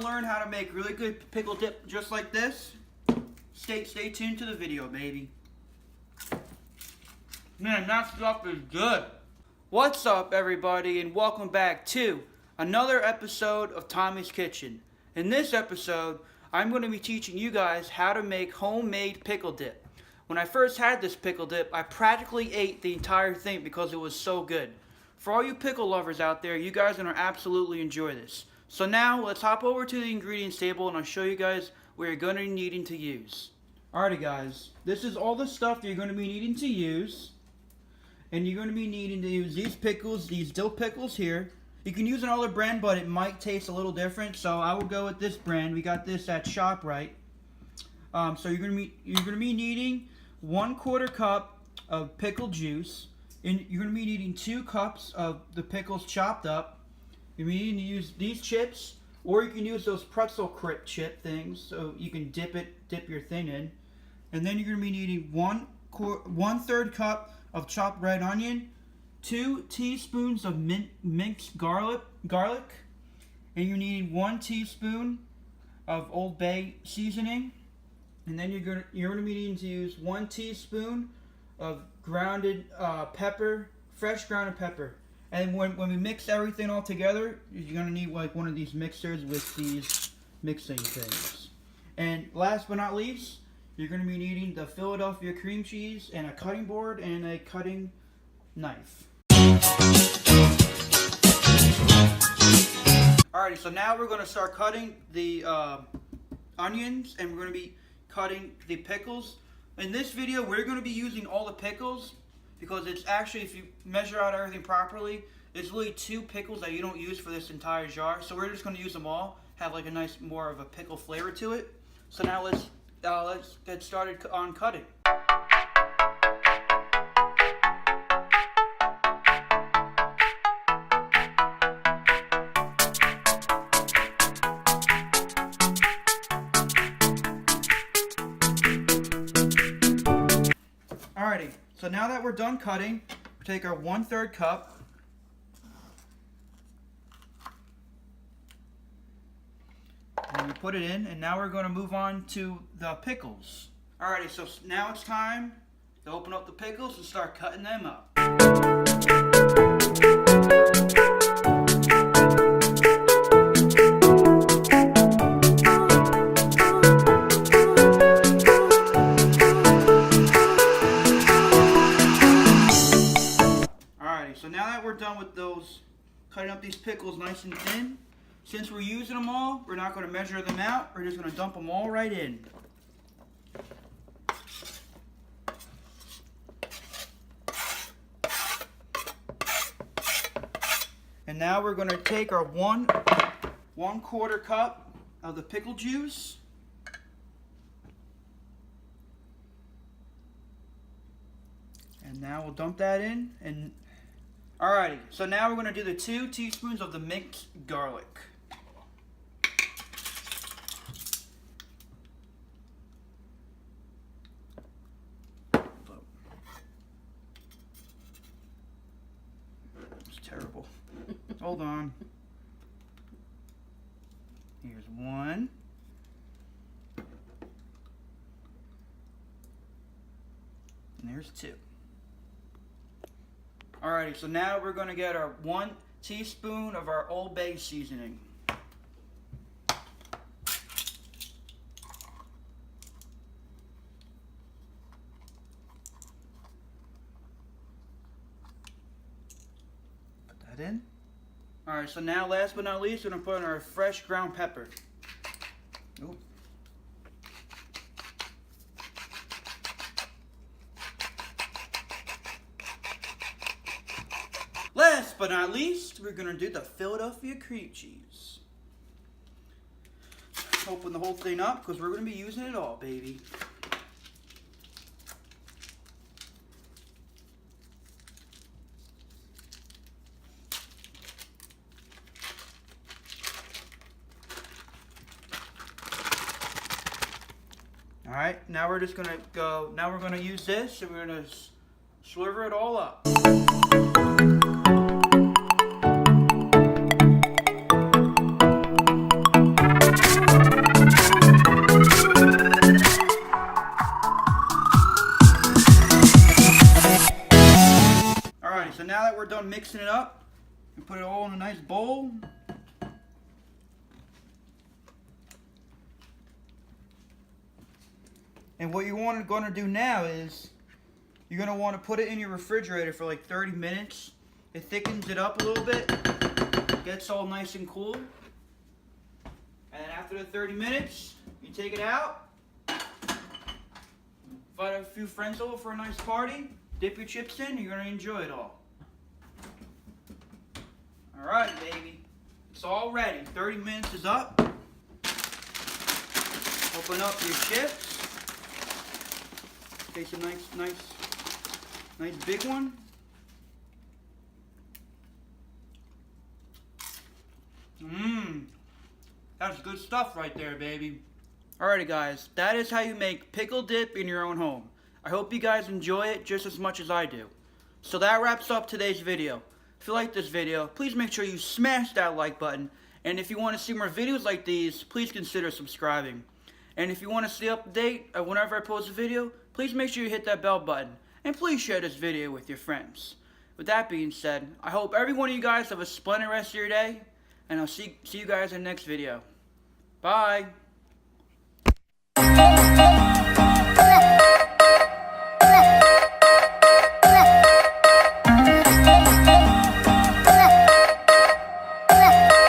to learn how to make really good pickle dip just like this, stay tuned to the video, baby. Man, that stuff is good. What's up, everybody, and welcome back to another episode of Tommy's Kitchen. In this episode, I'm going to be teaching you guys how to make homemade pickle dip. When I first had this pickle dip, I practically ate the entire thing because it was so good. For all you pickle lovers out there, you guys are going to absolutely enjoy this. So now, let's hop over to the ingredients table and I'll show you guys what you're going to be needing to use. Alrighty guys, this is all the stuff that you're going to be needing to use. And you're going to be needing to use these pickles, these dill pickles here. You can use another brand, but it might taste a little different, so I will go with this brand. We got this at ShopRite. So you're going to be needing 1/4 cup of pickle juice, and you're going to be needing 2 cups of the pickles chopped up. You're going to be needing to use these chips, or you can use those pretzel crisp chip things, so you can dip your thing in. And then you're going to be needing 1/3 cup of chopped red onion, 2 teaspoons of minced garlic, and you're needing 1 teaspoon of Old Bay seasoning, and then you're gonna be needing to use 1 teaspoon of grounded pepper, fresh grounded pepper. And when we mix everything all together, you're gonna need like one of these mixers with these mixing things. And last but not least, you're going to be needing the Philadelphia cream cheese and a cutting board and a cutting knife. Alrighty, so now we're going to start cutting the onions, and we're going to be cutting the pickles. In this video, we're going to be using all the pickles because it's actually, if you measure out everything properly, it's really 2 pickles that you don't use for this entire jar. So we're just going to use them all, have like a nice, more of a pickle flavor to it. So now let's get started on cutting. Alrighty, so now that we're done cutting, we take our 1/3 cup. And we put it in, and now we're going to move on to the pickles. Alrighty, so now it's time to open up the pickles and start cutting them up. Alrighty, so now that we're done with those, cutting up these pickles nice and thin, since we're using them all, we're not going to measure them out. We're just going to dump them all right in. And now we're going to take our 1/4 cup of the pickle juice. And now we'll dump that in. And alrighty, so now we're going to do the 2 teaspoons of the minced garlic. It's terrible. Hold on. Here's 1. And there's 2. Alrighty, so now we're going to get our 1 teaspoon of our Old Bay seasoning. Put that in. Alright, so now last but not least, we're going to put in our fresh ground pepper. Ooh. Last but not least, we're going to do the Philadelphia cream cheese. Open the whole thing up because we're going to be using it all, baby. Alright, now we're just going to go, now we're going to use this and we're going to sliver it all up. mixing it up and put it all in a nice bowl. And what you're going to do now is you're going to want to put it in your refrigerator for like 30 minutes. It thickens it up a little bit, gets all nice and cool. And after the 30 minutes, you take it out, invite a few friends over for a nice party, dip your chips in, you're going to enjoy it all. Alright, baby. It's all ready. 30 minutes is up. Open up your chips. Take a nice big one. That's good stuff right there, baby. Alrighty guys, that is how you make pickle dip in your own home. I hope you guys enjoy it just as much as I do. So that wraps up today's video. If you like this video, please make sure you smash that like button. And if you want to see more videos like these, please consider subscribing. And if you want to stay up to date whenever I post a video, please make sure you hit that bell button. And please share this video with your friends. With that being said, I hope every one of you guys have a splendid rest of your day. And I'll see you guys in the next video. Bye.